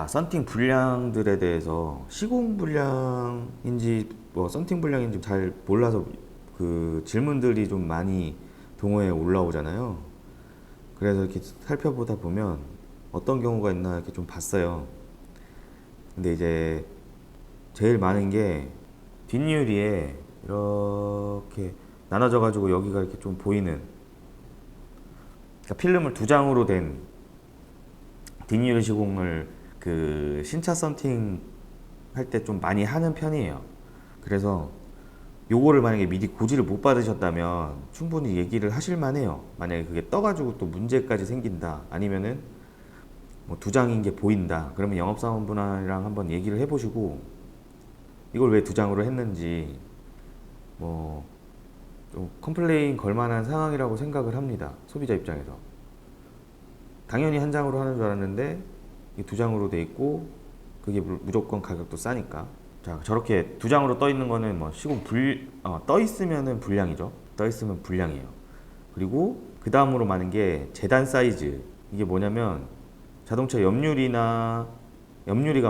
자, 썬팅 불량들에 대해서 시공 불량인지 뭐 썬팅 불량인지 잘 몰라서 그 질문들이 좀 많이 동호회에 올라오잖아요. 그래서 이렇게 살펴보다 보면 어떤 경우가 있나 이렇게 좀 봤어요. 근데 이제 제일 많은 게 뒷유리에 이렇게 나눠져 가지고 여기가 이렇게 좀 보이는, 그러니까 필름을 두 장으로 된 뒷유리 시공을 그 신차 썬팅 할 때 좀 많이 하는 편이에요. 그래서 요거를 만약에 미리 고지를 못 받으셨다면 충분히 얘기를 하실 만해요. 만약에 그게 떠가지고 또 문제까지 생긴다, 아니면은 뭐 두 장인 게 보인다, 그러면 영업사원분이랑 한번 얘기를 해보시고 이걸 왜 두 장으로 했는지 뭐 좀 컴플레인 걸 만한 상황이라고 생각을 합니다. 소비자 입장에서 당연히 한 장으로 하는 줄 알았는데 이게 두 장으로 돼 있고 그게 무조건 가격도 싸니까. 자, 저렇게 두 장으로 떠 있는 거는 뭐 시공 떠 있으면은 불량이죠. 떠 있으면 불량이에요. 그리고 그 다음으로 많은 게 재단 사이즈. 이게 뭐냐면 자동차 옆유리가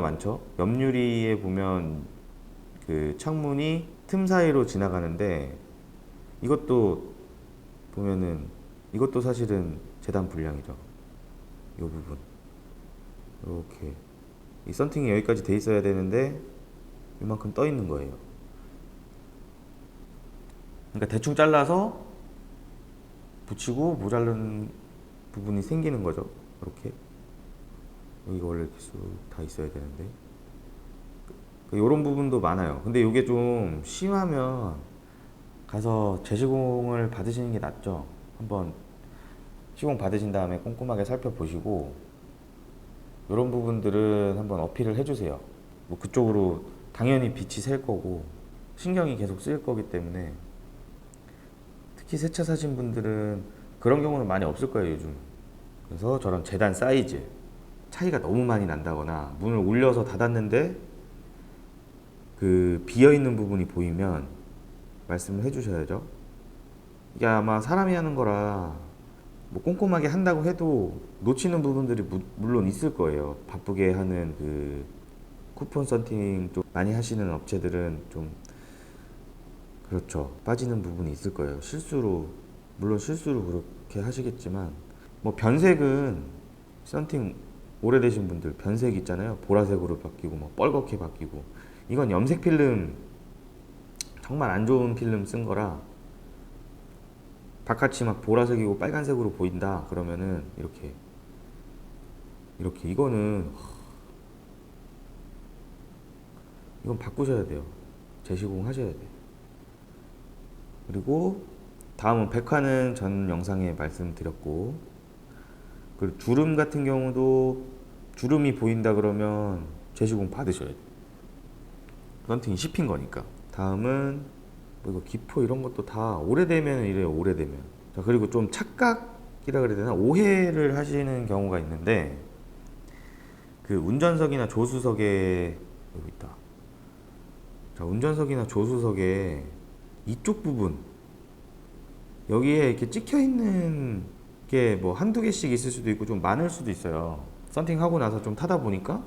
많죠. 옆유리에 보면 그 창문이 틈 사이로 지나가는데 이것도 보면은 이것도 사실은 재단 불량이죠. 이 부분 이렇게 이 썬팅이 여기까지 돼 있어야 되는데 이만큼 떠 있는 거예요. 그러니까 대충 잘라서 붙이고 모자른 부분이 생기는 거죠. 이렇게 여기가 원래 이렇게 쑥 다 있어야 되는데 이런 부분도 많아요. 근데 이게 좀 심하면 가서 재시공을 받으시는 게 낫죠. 한번 시공 받으신 다음에 꼼꼼하게 살펴보시고 이런 부분들은 한번 어필을 해주세요. 뭐 그쪽으로 당연히 빛이 셀 거고 신경이 계속 쓰일 거기 때문에, 특히 새 차 사신 분들은 그런 경우는 많이 없을 거예요 요즘. 그래서 저런 재단 사이즈 차이가 너무 많이 난다거나 문을 올려서 닫았는데 그 비어있는 부분이 보이면 말씀을 해주셔야죠. 이게 아마 사람이 하는 거라 뭐 꼼꼼하게 한다고 해도 놓치는 부분들이 물론 있을 거예요. 바쁘게 하는 그 쿠폰 썬팅 좀 많이 하시는 업체들은 좀 그렇죠. 빠지는 부분이 있을 거예요. 물론 실수로 그렇게 하시겠지만, 뭐 변색은 썬팅 오래되신 분들 변색 있잖아요. 보라색으로 바뀌고 뭐 뻘겋게 바뀌고, 이건 염색 필름, 정말 안 좋은 필름 쓴 거라 바깥이 막 보라색이고 빨간색으로 보인다 그러면은 이렇게 이건 바꾸셔야 돼요. 재시공 하셔야 돼요. 그리고 다음은 백화는 전 영상에 말씀드렸고, 그리고 주름 같은 경우도 주름이 보인다 그러면 재시공 받으셔야 돼요. 썬팅이 씹힌 거니까. 다음은 뭐 이거 기포 이런 것도 다 오래되면 이래요. 오래되면. 자, 그리고 좀 착각이라 그래야 되나, 오해를 하시는 경우가 있는데, 그 운전석이나 조수석에 여기 있다. 자, 운전석이나 조수석에 이쪽 부분 여기에 이렇게 찍혀 있는 게 뭐 한두 개씩 있을 수도 있고 좀 많을 수도 있어요. 썬팅 하고 나서 좀 타다 보니까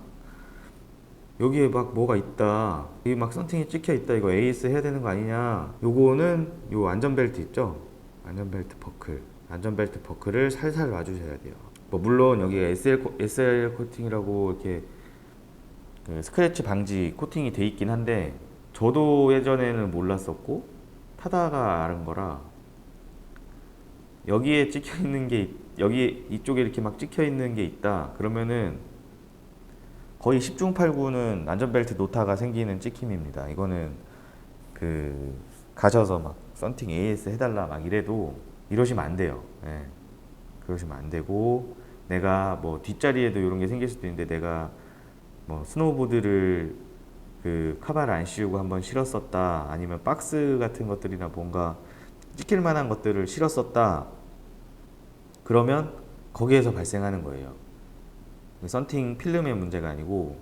여기에 막 뭐가 있다, 여기 막 썬팅이 찍혀 있다, 이거 AS 해야 되는 거 아니냐. 요거는 요 안전벨트 있죠. 안전벨트 버클을 살살 놔주셔야 돼요. 뭐 물론 여기가 SL 코팅이라고 이렇게 그 스크래치 방지 코팅이 돼 있긴 한데, 저도 예전에는 몰랐었고 타다가 아는 거라, 여기에 찍혀 있는 게 여기 이쪽에 이렇게 막 찍혀 있는 게 있다 그러면은 거의 10중 8구는 안전벨트 노타가 생기는 찍힘입니다. 이거는 그 가셔서 막 썬팅 AS 해달라 막 이래도 이러시면 안 돼요. 예. 그러시면 안 되고, 내가 뭐 뒷자리에도 이런 게 생길 수도 있는데 내가 뭐 스노우보드를 그 카바를 안 씌우고 한번 실었었다, 아니면 박스 같은 것들이나 뭔가 찍힐 만한 것들을 실었었다 그러면 거기에서 발생하는 거예요. 썬팅 필름의 문제가 아니고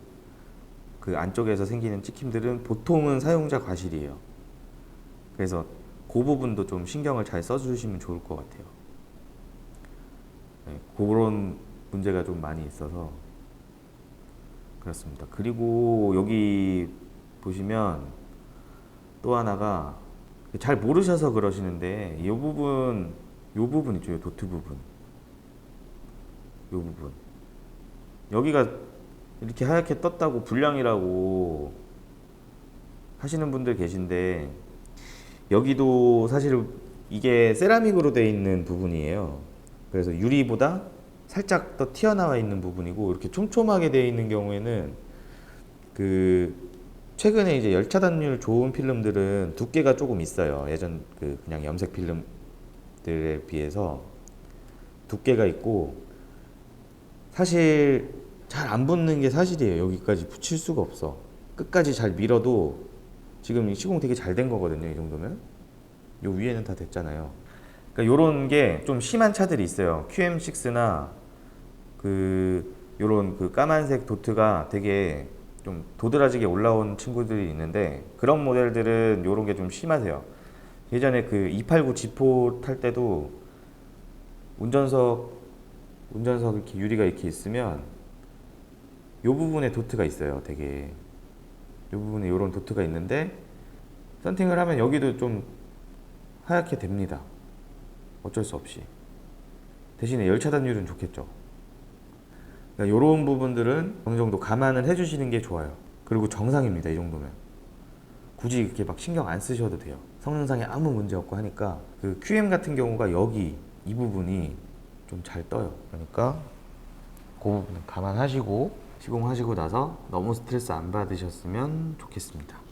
그 안쪽에서 생기는 찍힘들은 보통은 사용자 과실이에요. 그래서 그 부분도 좀 신경을 잘 써주시면 좋을 것 같아요. 네, 그런 문제가 좀 많이 있어서. 그렇습니다. 그리고 여기 보시면 또 하나가 잘 모르셔서 그러시는데 이 부분 있죠. 이 도트 부분. 이 부분. 여기가 이렇게 하얗게 떴다고 불량이라고 하시는 분들 계신데 여기도 사실 이게 세라믹으로 되어 있는 부분이에요. 그래서 유리보다 살짝 더 튀어나와 있는 부분이고 이렇게 촘촘하게 되어 있는 경우에는 그 최근에 이제 열차단율 좋은 필름들은 두께가 조금 있어요. 예전 그냥 염색 필름들에 비해서 두께가 있고 사실 잘 안 붙는 게 사실이에요. 여기까지 붙일 수가 없어. 끝까지 잘 밀어도 지금 이 시공 되게 잘 된 거거든요. 이 정도면 요 위에는 다 됐잖아요. 그러니까 요런 게 좀 심한 차들이 있어요. QM6나 요런 까만색 도트가 되게 좀 도드라지게 올라온 친구들이 있는데 그런 모델들은 요런 게 좀 심하세요. 예전에 289 G4 탈 때도 운전석 이렇게 유리가 이렇게 있으면 요 부분에 도트가 있어요. 되게 요 부분에 요런 도트가 있는데 썬팅을 하면 여기도 좀 하얗게 됩니다. 어쩔 수 없이. 대신에 열차단율은 좋겠죠. 그러니까 이런 부분들은 어느 정도 감안을 해주시는 게 좋아요. 그리고 정상입니다. 이 정도면 굳이 이렇게 막 신경 안 쓰셔도 돼요. 성능상에 아무 문제 없고 하니까 QM 같은 경우가 여기 이 부분이 좀 잘 떠요. 그러니까 그 부분은 감안하시고 시공하시고 나서 너무 스트레스 안 받으셨으면 좋겠습니다.